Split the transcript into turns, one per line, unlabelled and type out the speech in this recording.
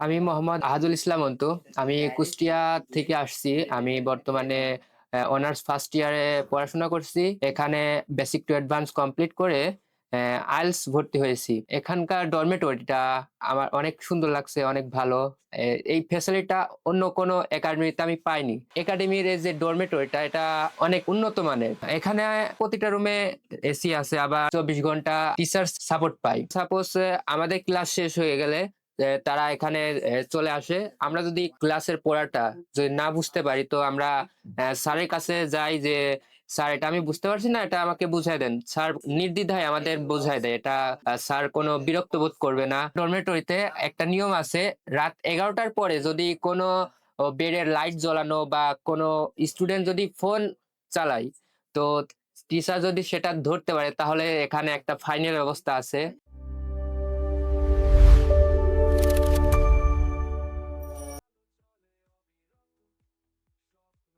আমি মোহাম্মদ আহাদুল ইসলাম অন্তু। আমি কুষ্টিয়া থেকে আসছি। আমি বর্তমানে অনার্স ফার্স্ট ইয়ারে পড়াশোনা করছি। এখানে বেসিক টু অ্যাডভান্স কমপ্লিট করে আইএলটিএস ভর্তি হয়েছি। এখানকার ডরমেটরিটা আমার অনেক সুন্দর লাগছে, অনেক ভালো। এই ফ্যাসিলিটিটা অন্য কোনো একাডেমিতে আমি পাইনি। একাডেমির এই যে ডরমেটরিটা এটা অনেক উন্নত মানের। এখানে প্রতিটা রুমে এসি আছে, আবার 24 ঘন্টা টিচার সাপোর্ট পাই। সাপোজ আমাদের ক্লাস শেষ হয়ে গেলে তারা এখানে চলে আসে। আমরা যদি ক্লাসের পড়াটা যদি না বুঝতে পারি তো আমরা স্যারের কাছে যাই যে স্যার এটা আমি বুঝতে পারছি না, এটা আমাকে বুঝাই দেন। স্যার নির্দ্বিধায় আমাদের বুঝাই দেয়। এটা স্যার কোনো বিরক্ত বোধ করবে না। ডরমেটরিতে একটা নিয়ম আছে, রাত 11টার পরে যদি কোনো বেডের লাইট জ্বলানো বা কোনো স্টুডেন্ট যদি ফোন চালায় তো টিচার যদি সেটা ধরতে পারে তাহলে এখানে একটা ফাইনের ব্যবস্থা আছে।